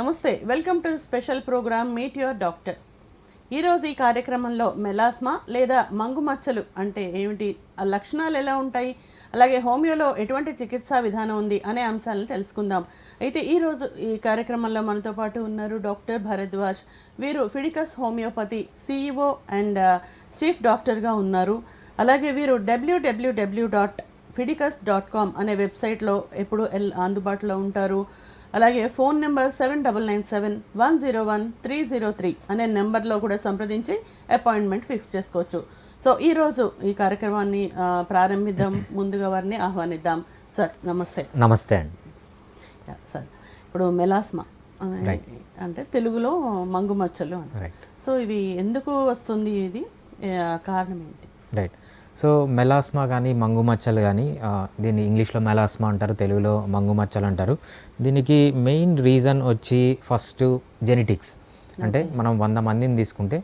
నమస్తే, welcome to special program meet your doctor. ఈరోజు ఈ కార్యక్రమంలో మెలాస్మా లేదా మంగు మచ్చలు అంటే ఏమిటి, ఆ లక్షణాలు ఎలా ఉంటాయి, అలాగే హోమియోలో ఎటువంటి చికిత్సా విధానం ఉంది అనే అంశాలను తెలుసుకుందాం. అయితే ఈరోజు ఈ కార్యక్రమంలో మనతో పాటు ఉన్నారు డాక్టర్ భరద్వాజ్. వీరు Fidicus homeopathy CEO and chief డాక్టర్గా ఉన్నారు. అలాగే వీరు www.fidicus.com అనే వెబ్సైట్లో ఎప్పుడు అందుబాటులో ఉంటారు. అలాగే ఫోన్ నెంబర్ 7997-101-303 అనే నెంబర్లో కూడా సంప్రదించి అపాయింట్మెంట్ ఫిక్స్ చేసుకోవచ్చు. సో ఈరోజు ఈ కార్యక్రమాన్ని ప్రారంభిద్దాం. ముందుగా వారిని ఆహ్వానిద్దాం. సార్ నమస్తే. నమస్తే అండి. సార్, ఇప్పుడు మెలాస్మా అంటే తెలుగులో మంగు మచ్చలు అని. సో ఇవి ఎందుకు వస్తుంది, ఇది కారణం ఏంటి? రైట్. సో మెలాస్మా కానీ మంగు మచ్చలు కానీ, దీన్ని ఇంగ్లీష్లో మెలాస్మా అంటారు, తెలుగులో మంగు మచ్చలు అంటారు. దీనికి మెయిన్ రీజన్ వచ్చి ఫస్ట్ జెనెటిక్స్. అంటే మనం 100 మందిని తీసుకుంటే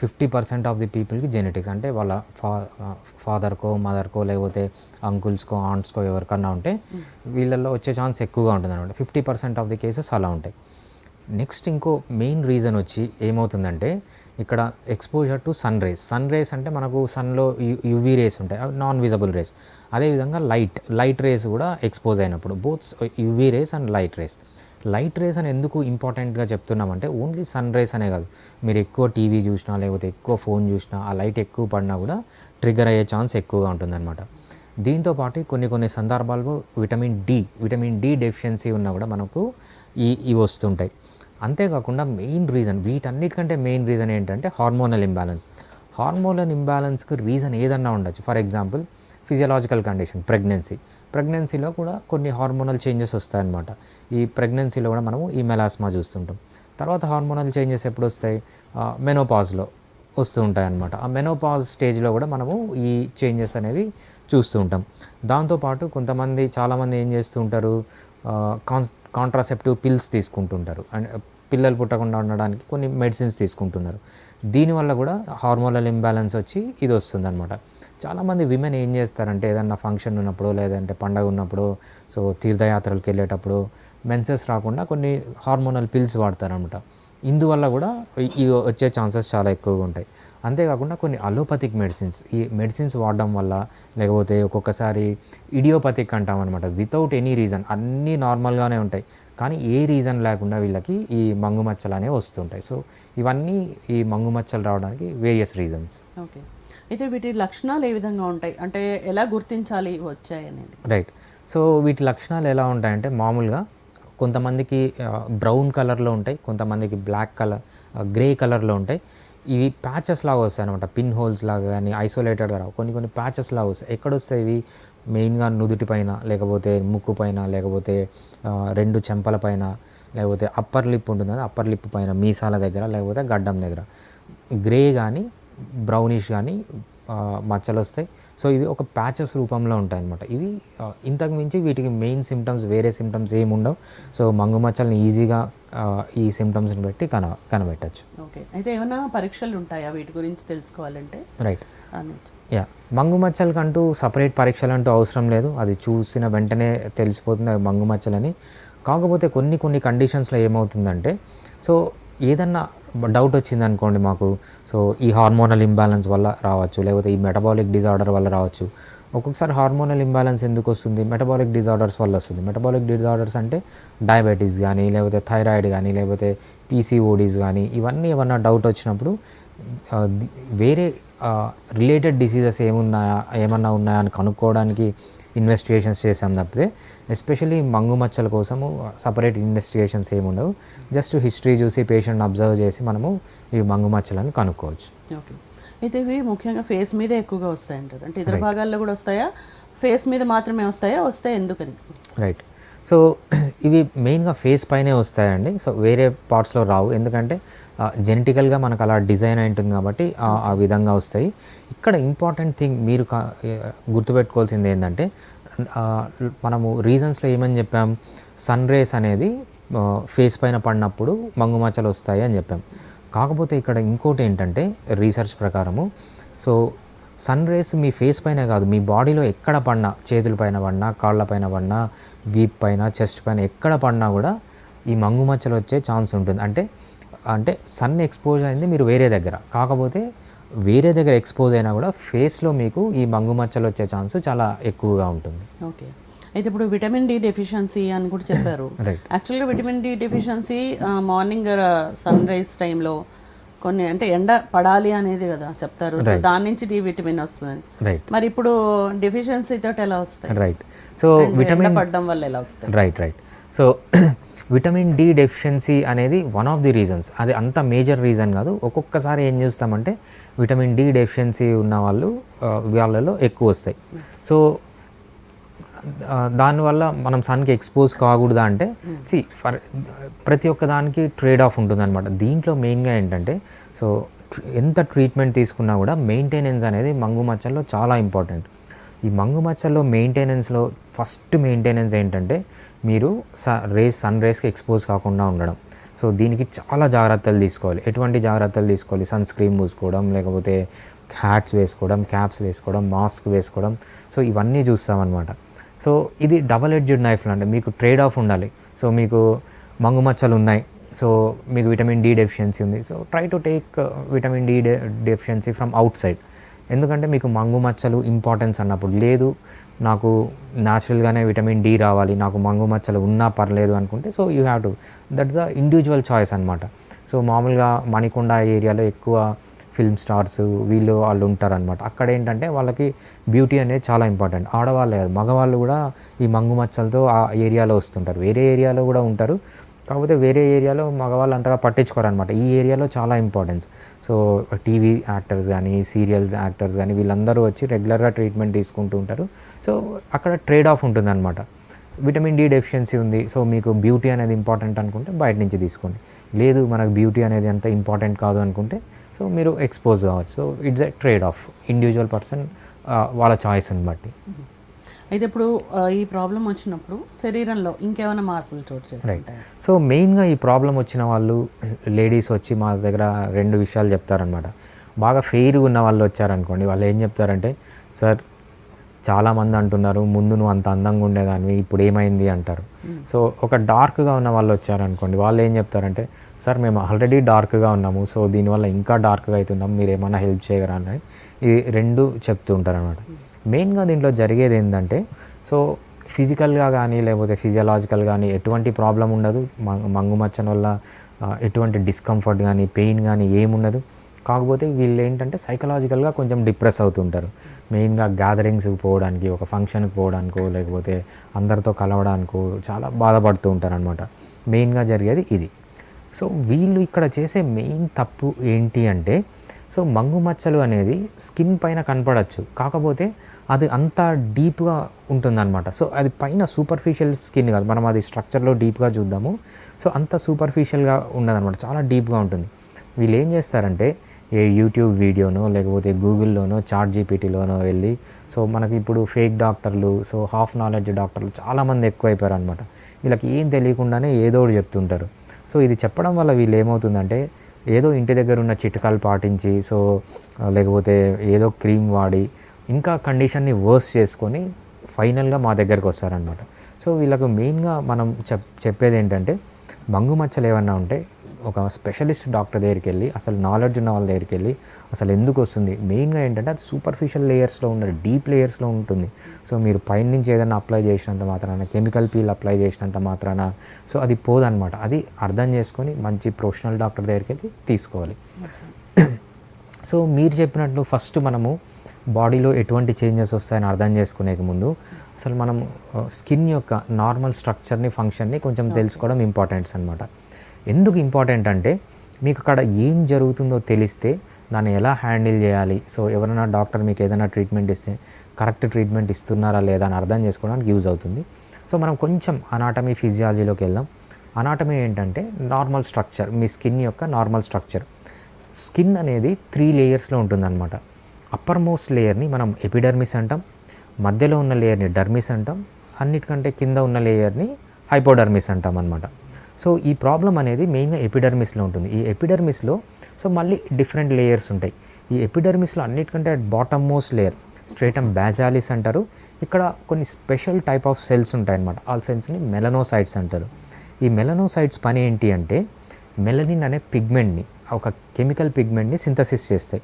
50% ఆఫ్ ది పీపుల్కి జెనెటిక్స్, అంటే వాళ్ళ ఫాదర్కో మదర్కో లేకపోతే అంకుల్స్కో ఆంట్స్కో ఎవరికన్నా ఉంటే వీళ్ళల్లో వచ్చే ఛాన్స్ ఎక్కువగా ఉంటుంది అనమాట. 50% ఆఫ్ ది కేసెస్ అలా ఉంటాయి. నెక్స్ట్ ఇంకో మెయిన్ రీజన్ వచ్చి ఏమవుతుందంటే, ఇక్కడ ఎక్స్పోజర్ టు సన్ రేస్ అంటే మనకు సన్లో యువీ రేస్ ఉంటాయి, అవి నాన్ విజబుల్ రేస్. అదేవిధంగా లైట్ రేస్ కూడా ఎక్స్పోజ్ అయినప్పుడు, both UV rays and light rays అని ఎందుకు ఇంపార్టెంట్గా చెప్తున్నామంటే, ఓన్లీ సన్ రేస్ అనే కాదు, మీరు ఎక్కువ టీవీ చూసినా లేకపోతే ఎక్కువ ఫోన్ చూసినా ఆ లైట్ ఎక్కువ పడినా కూడా ట్రిగ్గర్ అయ్యే ఛాన్స్ ఎక్కువగా ఉంటుందన్నమాట. దీంతోపాటు కొన్ని సందర్భాల్లో విటమిన్ డి డెఫిషియన్సీ ఉన్నా కూడా మనకు ఇవి వస్తుంటాయి. అంతేకాకుండా మెయిన్ రీజన్, వీటన్నిటికంటే మెయిన్ రీజన్ ఏంటంటే హార్మోనల్ ఇంబ్యాలెన్స్కి రీజన్ ఏదన్నా ఉండొచ్చు. ఫర్ ఎగ్జాంపుల్ ఫిజియలాజికల్ కండిషన్, ప్రెగ్నెన్సీలో కూడా కొన్ని హార్మోనల్ చేంజెస్ వస్తాయన్నమాట. ఈ ప్రెగ్నెన్సీలో కూడా మనము ఈ మెలాస్మా చూస్తుంటాం. తర్వాత హార్మోనల్ చేంజెస్ ఎప్పుడు వస్తాయి? మెనోపాజ్లో వస్తూ ఉంటాయన్నమాట. ఆ మెనోపాజ్ స్టేజ్లో కూడా మనము ఈ చేంజెస్ అనేవి చూస్తూ ఉంటాం. దాంతోపాటు చాలామంది ఏం చేస్తూ ఉంటారు, కాంట్రాసెప్టివ్ పిల్స్ తీసుకుంటుంటారు, అండ్ పిల్లలు పుట్టకుండా ఉండడానికి కొన్ని మెడిసిన్స్ తీసుకుంటున్నారు. దీనివల్ల కూడా హార్మోనల్ ఇంబ్యాలెన్స్ వచ్చి ఇది వస్తుందన్నమాట. చాలామంది విమెన్ ఏం చేస్తారంటే, ఏదన్నా ఫంక్షన్ ఉన్నప్పుడు లేదంటే పండగ ఉన్నప్పుడు, సో తీర్థయాత్రలకు వెళ్ళేటప్పుడు మెన్సెస్ రాకుండా కొన్ని హార్మోనల్ పిల్స్ వాడతారనమాట. ఇందువల్ల కూడా ఇవి వచ్చే ఛాన్సెస్ చాలా ఎక్కువగా ఉంటాయి. అంతేకాకుండా కొన్ని అలోపతిక్ ఈ మెడిసిన్స్ వాడడం వల్ల, లేకపోతే ఒక్కొక్కసారి ఇడియోపతిక్ అంటాం అనమాట, వితౌట్ ఎనీ రీజన్ అన్నీ నార్మల్గానే ఉంటాయి, కానీ ఏ రీజన్ లేకుండా వీళ్ళకి ఈ మంగు మచ్చలు అనేవి వస్తుంటాయి. సో ఇవన్నీ ఈ మంగు మచ్చలు రావడానికి వేరియస్ రీజన్స్. ఓకే, అయితే వీటి లక్షణాలు ఏ విధంగా ఉంటాయి, అంటే ఎలా గుర్తించాలి వచ్చాయనేది? రైట్. సో వీటి లక్షణాలు ఎలా ఉంటాయంటే, మామూలుగా కొంతమందికి బ్రౌన్ కలర్లో ఉంటాయి, కొంతమందికి బ్లాక్ కలర్, గ్రే కలర్లో ఉంటాయి. ఇవి ప్యాచెస్ లాగా వస్తాయి అనమాట, పిన్ హోల్స్ లాగా కానీ ఐసోలేటెడ్గా రావు, కొన్ని ప్యాచెస్ లాగా వస్తాయి. ఎక్కడొస్తాయి ఇవి? మెయిన్గా నుదుటి పైన, లేకపోతే ముక్కు పైన, లేకపోతే 2 చెంపల పైన, లేకపోతే అప్పర్ లిప్ ఉంటుంది కదా, అప్పర్ లిప్ పైన మీసాల దగ్గర, లేకపోతే గడ్డం దగ్గర గ్రే కానీ బ్రౌనిష్ కానీ మచ్చలు వస్తాయి. సో ఇవి ఒక ప్యాచెస్ రూపంలో ఉంటాయి అన్నమాట. ఇవి ఇంతకు మించి వీటికి మెయిన్ సిమ్టమ్స్, వేరే సిమ్టమ్స్ ఏమి ఉండవు. సో మంగు మచ్చల్ని ఈజీగా ఈ సిమ్టమ్స్ని బట్టి కనబెట్టచ్చు. ఓకే, అయితే ఏమైనా పరీక్షలు ఉంటాయా వీటి గురించి తెలుసుకోవాలంటే? రైట్. మంగు మచ్చలకంటూ సపరేట్ పరీక్షలు అంటూ అవసరం లేదు, అది చూసిన వెంటనే తెలిసిపోతుంది అవి మంగు మచ్చలని. కాకపోతే కొన్ని కండిషన్స్లో ఏమవుతుందంటే, సో ఏదన్నా డౌట్ వచ్చింది అనుకోండి మాకు, సో ఈ హార్మోనల్ ఇంబ్యాలెన్స్ వల్ల రావచ్చు, లేకపోతే ఈ మెటబాలిక్ డిజార్డర్ వల్ల రావచ్చు. ఒక్కొక్కసారి హార్మోనల్ ఇంబ్యాలెన్స్ ఎందుకు వస్తుంది? మెటబాలిక్ డిజార్డర్స్ వల్ల వస్తుంది. మెటబాలిక్ డిజార్డర్స్ అంటే డయాబెటీస్ కానీ, లేకపోతే థైరాయిడ్ కానీ, లేకపోతే PCODs కానీ, ఇవన్నీ ఏమన్నా డౌట్ వచ్చినప్పుడు వేరే రిలేటెడ్ డిసీజెస్ ఏమన్నా ఉన్నాయా అని కనుక్కోవడానికి ఇన్వెస్టిగేషన్స్ చేసాం తప్పితే, ఎస్పెషల్లీ మంగు మచ్చల కోసము సపరేట్ ఇన్వెస్టిగేషన్స్ ఏమి ఉండవు. జస్ట్ హిస్టరీ చూసి పేషెంట్ని అబ్జర్వ్ చేసి మనము ఈ మంగు మచ్చలను కనుక్కోవచ్చు. ఓకే, అయితే ఇవి ముఖ్యంగా ఫేస్ మీద ఎక్కువగా వస్తాయి అంటారు, అంటే ఇతర భాగాల్లో కూడా వస్తాయా, ఫేస్ మీద మాత్రమే వస్తాయి ఎందుకని? రైట్. సో ఇవి మెయిన్గా ఫేస్ పైనే వస్తాయండి. సో వేరే పార్ట్స్లో రావు, ఎందుకంటే జెనెటికల్గా మనకు అలా డిజైన్ అయి ఉంటుంది కాబట్టి ఆ విధంగా వస్తాయి. ఇక్కడ ఇంపార్టెంట్ థింగ్ మీరు గుర్తుపెట్టుకోవాల్సింది ఏంటంటే, మనము రీజన్స్లో ఏమని చెప్పాం, సన్ రేస్ అనేది ఫేస్ పైన పడినప్పుడు మంగు మచ్చలు వస్తాయి అని చెప్పాం. కాకపోతే ఇక్కడ ఇంకోటి ఏంటంటే, రీసెర్చ్ ప్రకారము, సో సన్ రేస్ మీ ఫేస్ పైన కాదు, మీ బాడీలో ఎక్కడ పడినా, చేతుల పైన పడినా, కాళ్ళ పైన పడినా, వీప్ పైన, చెస్ట్ పైన ఎక్కడ పడినా కూడా ఈ మంగు మచ్చలు వచ్చే ఛాన్స్ ఉంటుంది. అంటే సన్ ఎక్స్పోజ్ అయింది మీరు వేరే దగ్గర, కాకపోతే వేరే దగ్గర ఎక్స్పోజ్ అయినా కూడా ఫేస్లో మీకు ఈ మంగు మచ్చలు వచ్చే ఛాన్స్ చాలా ఎక్కువగా ఉంటుంది. ఓకే, అయితే ఇప్పుడు విటమిన్ డి డెఫిషియన్సీ అని కూడా చెప్పారు. రైట్. యాక్చువల్గా vitamin D deficiency morning sunrise టైంలో కొన్ని అంటే ఎండ పడాలి అనేది కదా చెప్తారు, సో దాని నుంచి డి విటమిన్ వస్తుంది. రైట్. మరి ఇప్పుడు డెఫిషియన్సీ తోటి ఎలా వస్తాయి? రైట్. సో విటమిన్ పడడం వల్ల ఎలా వస్తాయి? Right. So vitamin D deficiency అనేది వన్ ఆఫ్ ది రీజన్స్, అది అంత మేజర్ రీజన్ కాదు. ఒక్కొక్కసారి ఏం చూస్తామంటే విటమిన్ డి డెఫిషియన్సీ ఉన్న వాళ్ళలో ఎక్కువ వస్తాయి. సో దానివల్ల మనం సన్కి ఎక్స్పోజ్ కాకూడదా అంటే ప్రతి ఒక్క దానికి ట్రేడ్ ఆఫ్ ఉంటుంది అనమాట. దీంట్లో మెయిన్గా ఏంటంటే సో ఎంత ట్రీట్మెంట్ తీసుకున్నా కూడా మెయింటెనెన్స్ అనేది మంగు మచ్చల్లో చాలా ఇంపార్టెంట్. ఈ మంగు మచ్చల్లో మెయింటెనెన్స్లో ఫస్ట్ మెయింటెనెన్స్ ఏంటంటే మీరు సన్ రేస్కి ఎక్స్పోజ్ కాకుండా ఉండడం. సో దీనికి చాలా జాగ్రత్తలు తీసుకోవాలి. ఎటువంటి జాగ్రత్తలు తీసుకోవాలి? సన్ స్క్రీన్ పూసుకోవడం, లేకపోతే హ్యాట్స్ వేసుకోవడం, క్యాప్స్ వేసుకోవడం, మాస్క్ వేసుకోవడం. సో ఇవన్నీ చూస్తామన్నమాట. సో ఇది డబల్ ఎడ్జ్డ్ నైఫ్ అంటే మీకు ట్రేడ్ ఆఫ్ ఉండాలి. సో మీకు మంగు మచ్చలు ఉన్నాయి, సో మీకు విటమిన్ డి డెఫిషియన్సీ ఉంది, so try to take vitamin D deficiency from outside. ఎందుకంటే మీకు మంగు మచ్చలు ఇంపార్టెన్స్ అన్నప్పుడు, లేదు నాకు న్యాచురల్గానే విటమిన్ డి రావాలి, నాకు మంగు మచ్చలు ఉన్నా పర్లేదు అనుకుంటే, so you have to, that's the individual choice అనమాట. సో మామూలుగా మణికొండ ఏరియాలో ఎక్కువ ఫిల్మ్ స్టార్స్ వాళ్ళు ఉంటారనమాట. అక్కడ ఏంటంటే వాళ్ళకి బ్యూటీ అనేది చాలా ఇంపార్టెంట్. ఆడవాళ్ళే కాదు, మగవాళ్ళు కూడా ఈ మంగు మచ్చలతో ఆ ఏరియాలో వస్తుంటారు. వేరే ఏరియాలో కూడా ఉంటారు, కాకపోతే వేరే ఏరియాలో మగవాళ్ళు అంతగా పట్టించుకోరనమాట. ఈ ఏరియాలో చాలా ఇంపార్టెన్స్. సో టీవీ యాక్టర్స్ కానీ, సీరియల్స్ యాక్టర్స్ కానీ వీళ్ళందరూ వచ్చి రెగ్యులర్గా ట్రీట్మెంట్ తీసుకుంటూ ఉంటారు. సో అక్కడ ట్రేడ్ ఆఫ్ ఉంటుందన్నమాట. విటమిన్ డి డెఫిషియన్సీ ఉంది, సో మీకు బ్యూటీ అనేది ఇంపార్టెంట్ అనుకుంటే బయట నుంచి తీసుకోండి. లేదు మనకు బ్యూటీ అనేది అంత ఇంపార్టెంట్ కాదు అనుకుంటే సో మీరు ఎక్స్పోజ్ కావచ్చు. So it's a trade of, individual person వాళ్ళ చాయిస్ని బట్టి. అయితే ఇప్పుడు ఈ ప్రాబ్లం వచ్చినప్పుడు శరీరంలో ఇంకేమైనా మార్పులు చోటు చేసుకుంటాయి? సో మెయిన్గా ఈ ప్రాబ్లం వచ్చిన వాళ్ళు లేడీస్ వచ్చి మా దగ్గర 2 విషయాలు చెప్తారనమాట. బాగా ఫెయిర్గా ఉన్న వాళ్ళు వచ్చారనుకోండి, వాళ్ళు ఏం చెప్తారంటే, సార్ చాలామంది అంటున్నారు ముందు నువ్వు అంత అందంగా ఉండేదాన్ని, ఇప్పుడు ఏమైంది అంటారు. సో ఒక డార్క్గా ఉన్న వాళ్ళు వచ్చారనుకోండి, వాళ్ళు ఏం చెప్తారంటే, సార్ మేము ఆల్రెడీ డార్క్గా ఉన్నాము, సో దీనివల్ల ఇంకా డార్క్గా అవుతున్నాం, మీరు ఏమైనా హెల్ప్ చేయగలరా అని ఇది 2 చెప్తూ ఉంటారనమాట. మెయిన్గా దీంట్లో జరిగేది ఏంటంటే, సో ఫిజికల్గా కానీ లేకపోతే ఫిజియలాజికల్ కానీ ఎటువంటి ప్రాబ్లం ఉండదు. మంగు మచ్చన వల్ల ఎటువంటి డిస్కంఫర్ట్ కానీ పెయిన్ కానీ ఏముండదు. కాకపోతే వీళ్ళు ఏంటంటే సైకలాజికల్గా కొంచెం డిప్రెస్ అవుతుంటారు. మెయిన్గా గ్యాదరింగ్స్కి పోవడానికి, ఒక ఫంక్షన్కి పోవడానికో లేకపోతే అందరితో కలవడానికో చాలా బాధపడుతూ ఉంటారు అనమాట. మెయిన్గా జరిగేది ఇది. సో వీళ్ళు ఇక్కడ చేసే మెయిన్ తప్పు ఏంటి అంటే, సో మంగు మచ్చలు అనేది స్కిన్ పైన కనపడచ్చు, కాకపోతే అది అంత డీప్గా ఉంటుందన్నమాట. సో అది పైన సూపర్ఫిషియల్ స్కిన్ కాదు, మనం అది స్ట్రక్చర్లో డీప్గా చూద్దాము. సో అంత సూపర్ఫిషియల్గా ఉండదన్నమాట, చాలా డీప్గా ఉంటుంది. వీళ్ళు ఏం చేస్తారంటే ఏ యూట్యూబ్ వీడియోనో లేకపోతే గూగుల్లోనో చాట్ జీపీటీలోనో వెళ్ళి, సో మనకి ఇప్పుడు ఫేక్ డాక్టర్లు, సో హాఫ్ నాలెడ్జ్ డాక్టర్లు చాలామంది ఎక్కువైపోయారు అనమాట. వీళ్ళకి ఏం తెలియకుండానే ఏదో ఒకటి చెప్తుంటారు. సో ఇది చెప్పడం వల్ల వీళ్ళు ఏమవుతుందంటే, ఏదో ఇంటి దగ్గర ఉన్న చిట్కాలు పాటించి, సో లేకపోతే ఏదో క్రీమ్ వాడి ఇంకా కండిషన్ని వర్స్ చేసుకొని ఫైనల్గా మా దగ్గరికి వస్తారనమాట. సో వీళ్ళకు మెయిన్గా మనం చెప్పేది ఏంటంటే, మంగు మచ్చలు ఏమన్నా ఉంటే ఒక స్పెషలిస్ట్ డాక్టర్ దగ్గరికి వెళ్ళి, అసలు నాలెడ్జ్ ఉన్న వాళ్ళ దగ్గరికి వెళ్ళి అసలు ఎందుకు వస్తుంది, మెయిన్గా ఏంటంటే అది సూపర్ఫిషియల్ లేయర్స్లో ఉండదు, డీప్ లేయర్స్లో ఉంటుంది. సో మీరు పైనుంచి ఏదైనా అప్లై చేసినంత మాత్రాన, కెమికల్ పీల్ అప్లై చేసినంత మాత్రాన సో అది పోదనమాట. అది అర్థం చేసుకొని మంచి ప్రొఫెషనల్ డాక్టర్ దగ్గరికి వెళ్ళి తీసుకోవాలి. సో మీరు చెప్పినట్లు ఫస్ట్ మనము బాడీలో ఎటువంటి చేంజెస్ వస్తాయని అర్థం చేసుకునే ముందు అసలు మనం స్కిన్ యొక్క నార్మల్ స్ట్రక్చర్ని, ఫంక్షన్ని కొంచెం తెలుసుకోవడం ఇంపార్టెంట్స్ అనమాట. ఎందుకు ఇంపార్టెంట్ అంటే, మీకు అక్కడ ఏం జరుగుతుందో తెలిస్తే దాన్ని ఎలా హ్యాండిల్ చేయాలి, సో ఎవరైనా డాక్టర్ మీకు ఏదైనా ట్రీట్మెంట్ ఇస్తే కరెక్ట్ ట్రీట్మెంట్ ఇస్తున్నారా లేదా అని అర్థం చేసుకోవడానికి యూజ్ అవుతుంది. సో మనం కొంచెం అనాటమీ ఫిజియాలజీలోకి వెళ్దాం. అనాటమీ ఏంటంటే నార్మల్ స్ట్రక్చర్, మీ స్కిన్ యొక్క నార్మల్ స్ట్రక్చర్. స్కిన్ అనేది 3 లేయర్స్లో ఉంటుందన్నమాట. అప్పర్ మోస్ట్ లేయర్ని మనం ఎపిడర్మిస్ అంటాం, మధ్యలో ఉన్న లేయర్ని డర్మిస్ అంటాం, అన్నిటికంటే కింద ఉన్న లేయర్ని హైపోడర్మిస్ అంటాం అన్నమాట. సో ఈ ప్రాబ్లం అనేది మెయిన్గా ఎపిడర్మిస్లో ఉంటుంది. ఈ ఎపిడర్మిస్లో సో మళ్ళీ డిఫరెంట్ లేయర్స్ ఉంటాయి. ఈ ఎపిడర్మిస్లో అన్నిటికంటే బాటమ్ మోస్ట్ లేయర్ స్ట్రేటమ్ బేసాలిస్ అంటారు. ఇక్కడ కొన్ని స్పెషల్ టైప్ ఆఫ్ సెల్స్ ఉంటాయన్నమాట. ఆ సెల్స్ని మెలనోసైట్స్ అంటారు. ఈ మెలనోసైట్స్ పని ఏంటి అంటే మెలనిన్ అనే పిగ్మెంట్ని, ఒక కెమికల్ పిగ్మెంట్ని సింథసిస్ చేస్తాయి.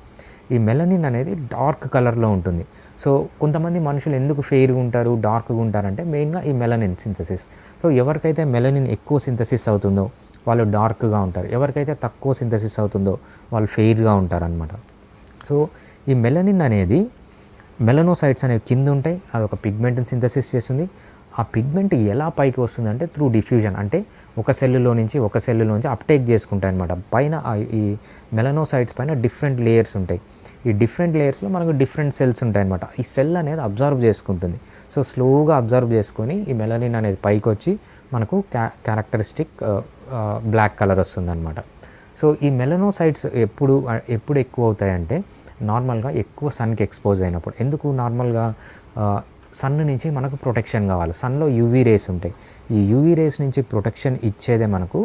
ఈ మెలనిన్ అనేది డార్క్ కలర్లో ఉంటుంది. సో కొంతమంది మనుషులు ఎందుకు ఫెయిర్గా ఉంటారు, డార్క్గా ఉంటారంటే మెయిన్గా ఈ మెలనిన్ సింథసిస్. సో ఎవరికైతే మెలనిన్ ఎక్కువ సింథసిస్ అవుతుందో వాళ్ళు డార్క్గా ఉంటారు, ఎవరికైతే తక్కువ సింథసిస్ అవుతుందో వాళ్ళు ఫెయిర్గా ఉంటారనమాట. సో ఈ మెలనిన్ అనేది మెలనోసైట్స్ అనేవి కింద ఉంటాయి, అదొక పిగ్మెంట్ని సింథసిస్ చేస్తుంది. ఆ పిగ్మెంట్ ఎలా పైకి వస్తుందంటే త్రూ డిఫ్యూజన్, అంటే ఒక సెల్లులో నుంచి అప్టేక్ చేసుకుంటాయి అనమాట. పైన ఈ మెలనోసైట్స్ పైన డిఫరెంట్ లేయర్స్ ఉంటాయి. ఈ డిఫరెంట్ లేయర్స్లో మనకు డిఫరెంట్ సెల్స్ ఉంటాయి అనమాట. ఈ సెల్ అనేది అబ్జర్వ్ చేసుకుంటుంది. సో స్లోగా అబ్జర్వ్ చేసుకొని ఈ మెలనిన్ అనేది పైకి వచ్చి మనకు క్యారెక్టరిస్టిక్ బ్లాక్ కలర్ వస్తుంది అనమాట. సో ఈ మెలనోసైట్స్ ఎప్పుడు ఎక్కువ అవుతాయంటే నార్మల్గా ఎక్కువ సన్కి ఎక్స్పోజ్ అయినప్పుడు. ఎందుకు నార్మల్గా సన్ నుంచి మనకు ప్రొటెక్షన్ కావాలి, సన్లో యూవీ రేస్ ఉంటాయి. ఈ యూవీ రేస్ నుంచి ప్రొటెక్షన్ ఇచ్చేదే మనకు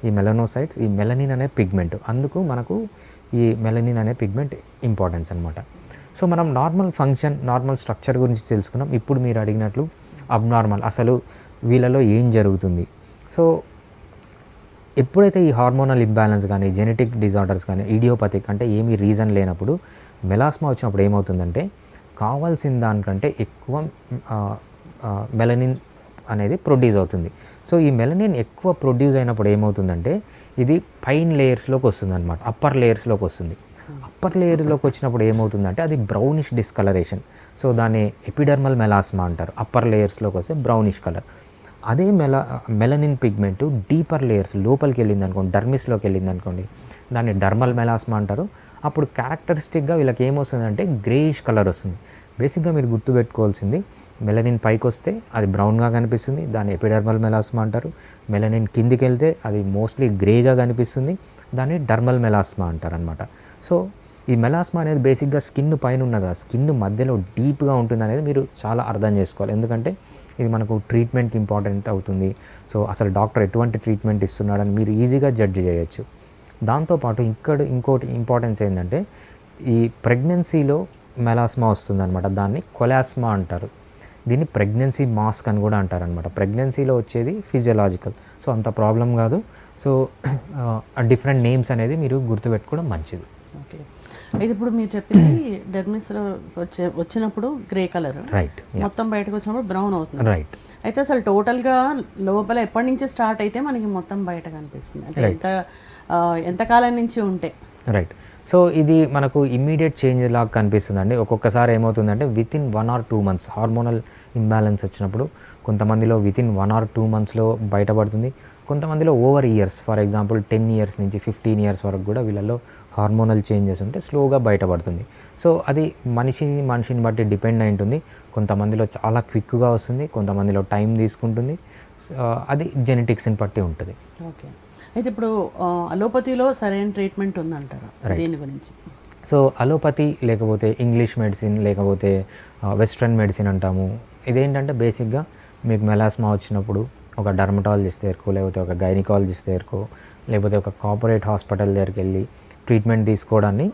ఈ మెలనోసైట్స్, ఈ మెలనిన్ అనే పిగ్మెంట్. అందుకు మనకు ఈ మెలనిన్ అనే పిగ్మెంట్ ఇంపార్టెన్స్ అనమాట. సో మనం నార్మల్ ఫంక్షన్, నార్మల్ స్ట్రక్చర్ గురించి తెలుసుకున్నాం. ఇప్పుడు మీరు అడిగినట్లు అబ్నార్మల్, అసలు వీళ్ళలో ఏం జరుగుతుంది. సో ఎప్పుడైతే ఈ హార్మోనల్ ఇంబ్యాలెన్స్ కానీ, జెనెటిక్ డిజార్డర్స్ కానీ, ఇడియోపతిక్ అంటే ఏమీ రీజన్ లేనప్పుడు మెలాస్మా వచ్చినప్పుడు ఏమవుతుందంటే కావాల్సిన దానికంటే ఎక్కువ మెలనిన్ అనేది ప్రొడ్యూస్ అవుతుంది. సో ఈ మెలనిన్ ఎక్కువ ప్రొడ్యూస్ అయినప్పుడు ఏమవుతుందంటే ఇది పైన్ లేయర్స్లోకి వస్తుంది అనమాట, అప్పర్ లేయర్స్లోకి వస్తుంది. అప్పర్ లేయర్లోకి వచ్చినప్పుడు ఏమవుతుందంటే అది బ్రౌనిష్ డిస్కలరేషన్. సో దాన్ని ఎపిడర్మల్ మెలాస్మా అంటారు. అప్పర్ లేయర్స్లోకి వస్తే బ్రౌనిష్ కలర్. అదే మెలనిన్ పిగ్మెంట్ డీపర్ లేయర్స్ లోపలికి వెళ్ళింది అనుకోండి, డర్మిస్లోకి వెళ్ళింది అనుకోండి, దాన్ని డర్మల్ మెలాస్మా అంటారు. అప్పుడు క్యారెక్టరిస్టిక్గా వీళ్ళకి ఏమొస్తుందంటే గ్రేయిష్ కలర్ వస్తుంది. బేసిక్గా మీరు గుర్తుపెట్టుకోవాల్సింది, మెలనిన్ పైకి వస్తే అది బ్రౌన్గా కనిపిస్తుంది, దాన్ని ఎపిడర్మల్ మెలాస్మా అంటారు. మెలనిన్ కిందికి వెళ్తే అది మోస్ట్లీ గ్రేగా కనిపిస్తుంది, దాన్ని డర్మల్ మెలాస్మా అంటారు అనమాట. సో ఈ మెలాస్మా అనేది బేసిక్గా స్కిన్ పైన ఉన్నదా, స్కిన్ మధ్యలో డీప్గా ఉంటుంది అనేది మీరు చాలా అర్థం చేసుకోవాలి. ఎందుకంటే ఇది మనకు ట్రీట్మెంట్కి ఇంపార్టెంట్ అవుతుంది. సో అసలు డాక్టర్ ఎటువంటి ట్రీట్మెంట్ ఇస్తున్నాడని మీరు ఈజీగా జడ్జి చేయొచ్చు. దాంతోపాటు ఇంకోటి ఇంపార్టెన్స్ ఏంటంటే ఈ ప్రెగ్నెన్సీలో మెలాస్మా వస్తుందన్నమాట. దాన్ని కొలాస్మా అంటారు. దీన్ని ప్రెగ్నెన్సీ మాస్క్ అని కూడా అంటారనమాట. ప్రెగ్నెన్సీలో వచ్చేది ఫిజియలాజికల్, సో అంత ప్రాబ్లం కాదు. సో డిఫరెంట్ నేమ్స్ అనేది మీరు గుర్తుపెట్టుకోవడం మంచిది. ఓకే, అయితే ఇప్పుడు మీరు చెప్పింది డెర్మిస్లో వచ్చినప్పుడు గ్రే కలర్, రైట్, మొత్తం బయటకు వచ్చినప్పుడు బ్రౌన్ అవుతుంది, రైట్. అయితే అసలు టోటల్గా లోపల ఎప్పటి నుంచి స్టార్ట్ అయితే మనకి మొత్తం బయట కనిపిస్తుంది, అంటే ఎంతకాలం నుంచి ఉంటే? రైట్. సో ఇది మనకు ఇమ్మీడియట్ చేంజ్ లాగా కనిపిస్తుందండి. ఒక్కొక్కసారి ఏమవుతుందంటే within 1 or 2 months hormonal imbalance వచ్చినప్పుడు కొంతమందిలో వితిన్ 1 or 2 monthsలో బయటపడుతుంది. కొంతమందిలో over years, for example 10 years నుంచి 15 years వరకు కూడా వీళ్ళలో హార్మోనల్ చేంజెస్ ఉంటే స్లోగా బయటపడుతుంది. సో అది మనిషిని బట్టి డిపెండ్ అయి ఉంటుంది. కొంతమందిలో చాలా క్విక్గా వస్తుంది, కొంతమందిలో టైం తీసుకుంటుంది. అది జెనెటిక్స్ని బట్టి ఉంటుంది. ఓకే, అయితే ఇప్పుడు అలోపతిలో సరైన ట్రీట్మెంట్ ఉందంటారా దీని గురించి? సో అలోపతి లేకపోతే ఇంగ్లీష్ మెడిసిన్ లేకపోతే వెస్ట్రన్ మెడిసిన్ అంటాము. ఇదేంటంటే బేసిక్గా మీకు మెలాస్మా వచ్చినప్పుడు ఒక డర్మటాలజిస్ట్ దగ్గరకో లేకపోతే ఒక గైనకాలజిస్ట్ దగ్గరకో లేకపోతే ఒక కార్పొరేట్ హాస్పిటల్ దగ్గరికి వెళ్ళి ట్రీట్మెంట్ తీసుకోవడాన్ని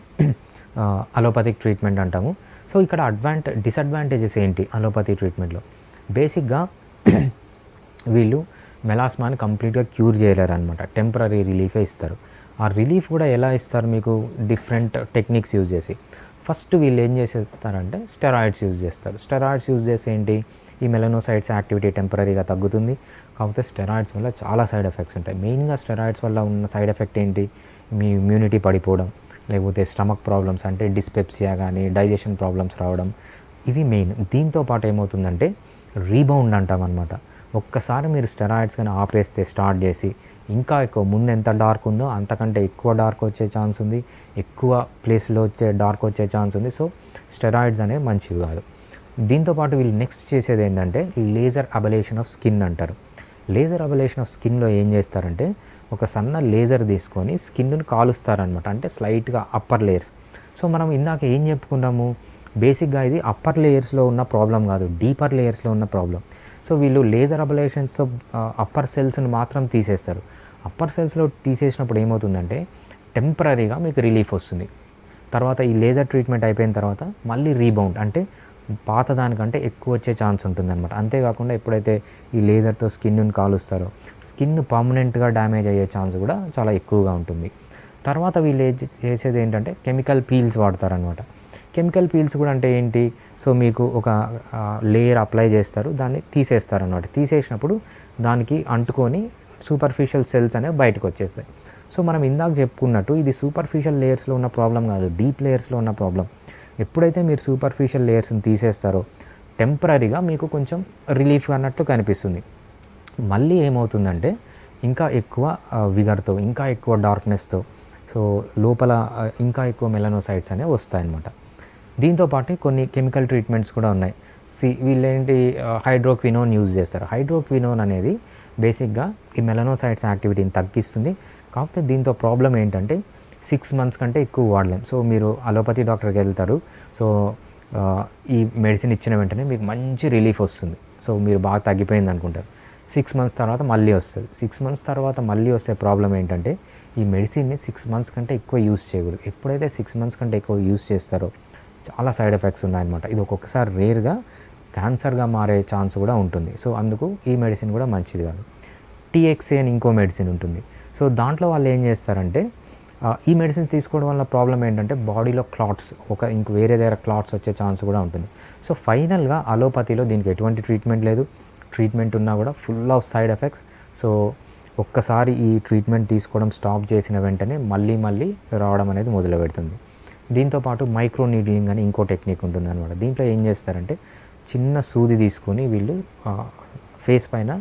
అలోపతిక్ ట్రీట్మెంట్ అంటాము. సో ఇక్కడ డిసడ్వాంటేజెస్ ఏంటి అలోపతి ట్రీట్మెంట్లో? బేసిక్గా వీళ్ళు మెలాస్మాని కంప్లీట్గా క్యూర్ చేయలేరు అనమాట, టెంపరీ రిలీఫే ఇస్తారు. ఆ రిలీఫ్ కూడా ఎలా ఇస్తారు మీకు? డిఫరెంట్ టెక్నిక్స్ యూజ్ చేసి. ఫస్ట్ వీళ్ళు ఏం చేసేస్తారంటే స్టెరాయిడ్స్ యూజ్ చేస్తారు. స్టెరాయిడ్స్ యూజ్ చేసి ఏంటి, ఈ మెలనోసైట్స్ యాక్టివిటీ టెంపరీగా తగ్గుతుంది. కాకపోతే స్టెరాయిడ్స్ వల్ల చాలా సైడ్ ఎఫెక్ట్స్ ఉంటాయి. మెయిన్గా స్టెరాయిడ్స్ వల్ల ఉన్న సైడ్ ఎఫెక్ట్ ఏంటి, మీ ఇమ్యూనిటీ పడిపోవడం, లేకపోతే స్టమక్ ప్రాబ్లమ్స్ అంటే డిస్పెప్సియా కానీ డైజెషన్ ప్రాబ్లమ్స్ రావడం, ఇవి మెయిన్. దీంతో పాటు ఏమవుతుందంటే రీబౌండ్ అంటాం అనమాట. ఒక్కసారి మీరు స్టెరాయిడ్స్ కానీ ఆపేస్తే స్టార్ట్ చేసి ఇంకా ఎక్కువ ముందు ఎంత డార్క్ ఉందో అంతకంటే ఎక్కువ డార్క్ వచ్చే ఛాన్స్ ఉంది, ఎక్కువ ప్లేస్లో డార్క్ వచ్చే ఛాన్స్ ఉంది. సో స్టెరాయిడ్స్ అనేవి మంచివి కాదు. దీంతోపాటు వీళ్ళు నెక్స్ట్ చేసేది ఏంటంటే లేజర్ అబలేషన్ ఆఫ్ స్కిన్ అంటారు. లేజర్ అబలేషన్ ఆఫ్ స్కిన్లో ఏం చేస్తారంటే ఒక సన్న లేజర్ తీసుకొని స్కిన్ను కాలుస్తారనమాట, అంటే స్లైట్గా అప్పర్ లేయర్స్. సో మనం ఇందాక ఏం చెప్పుకున్నాము, బేసిక్గా ఇది అప్పర్ లేయర్స్లో ఉన్న ప్రాబ్లం కాదు, డీపర్ లేయర్స్లో ఉన్న ప్రాబ్లం. సో వీళ్ళు లేజర్ అబలేషన్స్తో అప్పర్ సెల్స్ని మాత్రం తీసేస్తారు. అప్పర్ సెల్స్లో తీసేసినప్పుడు ఏమవుతుందంటే టెంపరీగా మీకు రిలీఫ్ వస్తుంది. తర్వాత ఈ లేజర్ ట్రీట్మెంట్ అయిపోయిన తర్వాత మళ్ళీ రీబౌండ్, అంటే పాత దానికంటే ఎక్కువ వచ్చే ఛాన్స్ ఉంటుందన్నమాట. అంతేకాకుండా ఎప్పుడైతే ఈ లేజర్తో స్కిన్ని కాలుస్తారో స్కిన్ పర్మనెంట్గా డ్యామేజ్ అయ్యే ఛాన్స్ కూడా చాలా ఎక్కువగా ఉంటుంది. తర్వాత వీళ్ళు చేసేది ఏంటంటే కెమికల్ పీల్స్ వాడతారనమాట. కెమికల్ పీల్స్ కూడా అంటే ఏంటి, సో మీకు ఒక లేయర్ అప్లై చేస్తారు, దాన్ని తీసేస్తారనమాట. తీసేసినప్పుడు దానికి అంటుకొని సూపర్ఫిషియల్ సెల్స్ అనేవి బయటకు వచ్చేస్తాయి. సో మనం ఇందాక చెప్పుకున్నట్టు ఇది సూపర్ఫిషియల్ లేయర్స్లో ఉన్న ప్రాబ్లం కాదు, డీప్ లేయర్స్లో ఉన్న ప్రాబ్లం. ఎప్పుడైతే మీరు సూపర్ఫిషియల్ లేయర్స్ని తీసేస్తారో టెంపరీగా మీకు కొంచెం రిలీఫ్ అన్నట్టు కనిపిస్తుంది. మళ్ళీ ఏమవుతుందంటే ఇంకా ఎక్కువ విగర్తో, ఇంకా ఎక్కువ డార్క్నెస్తో, సో లోపల ఇంకా ఎక్కువ మెలనోసైట్స్ అనేవి వస్తాయన్నమాట. దీంతోపాటు కొన్ని కెమికల్ ట్రీట్మెంట్స్ కూడా ఉన్నాయి. వీళ్ళేంటి హైడ్రోక్వినోన్ యూజ్ చేస్తారు. హైడ్రోక్వినోన్ అనేది బేసిక్గా ఈ మెలనోసైట్స్ యాక్టివిటీని తగ్గిస్తుంది. కాకపోతే దీంతో ప్రాబ్లం ఏంటంటే 6 months కంటే ఎక్కువ వాడలేం. సో మీరు అలోపతి డాక్టర్కి వెళ్తారు, సో ఈ మెడిసిన్ ఇచ్చిన వెంటనే మీకు మంచి రిలీఫ్ వస్తుంది, సో మీరు బాగా తగ్గిపోయింది అనుకుంటారు. 6 months తర్వాత మళ్ళీ వస్తుంది. 6 months తర్వాత మళ్ళీ వస్తే ప్రాబ్లం ఏంటంటే ఈ మెడిసిన్ని 6 months కంటే ఎక్కువ యూస్ చేయకూడదు. ఎప్పుడైతే 6 months కంటే ఎక్కువ యూస్ చేస్తారో చాలా సైడ్ ఎఫెక్ట్స్ ఉన్నాయన్నమాట. ఇది ఒక్కొక్కసారి రేర్గా క్యాన్సర్గా మారే ఛాన్స్ కూడా ఉంటుంది. సో అందుకు ఈ మెడిసిన్ కూడా మంచిది కాదు. టీఎక్సే అని ఇంకో మెడిసిన్ ఉంటుంది. సో దాంట్లో వాళ్ళు ఏం చేస్తారంటే ఈ మెడిసిన్స్ తీసుకోవడం వల్ల ప్రాబ్లం ఏంటంటే బాడీలో క్లాట్స్, ఇంక వేరే దగ్గర క్లాట్స్ వచ్చే ఛాన్స్ కూడా ఉంటుంది. సో ఫైనల్గా అలోపతిలో దీనికి ఎటువంటి ట్రీట్మెంట్ లేదు. ట్రీట్మెంట్ ఉన్నా కూడా full of side effects. So ఒక్కసారి ఈ ట్రీట్మెంట్ తీసుకోవడం స్టాప్ చేసిన వెంటనే మళ్ళీ రావడం అనేది మొదలు పెడుతుంది. దీంతోపాటు మైక్రో నీడ్లింగ్ అని ఇంకో టెక్నిక్ ఉంటుంది అనమాట. దీంట్లో ఏం చేస్తారంటే చిన్న సూది తీసుకొని వీళ్ళు ఫేస్ పైన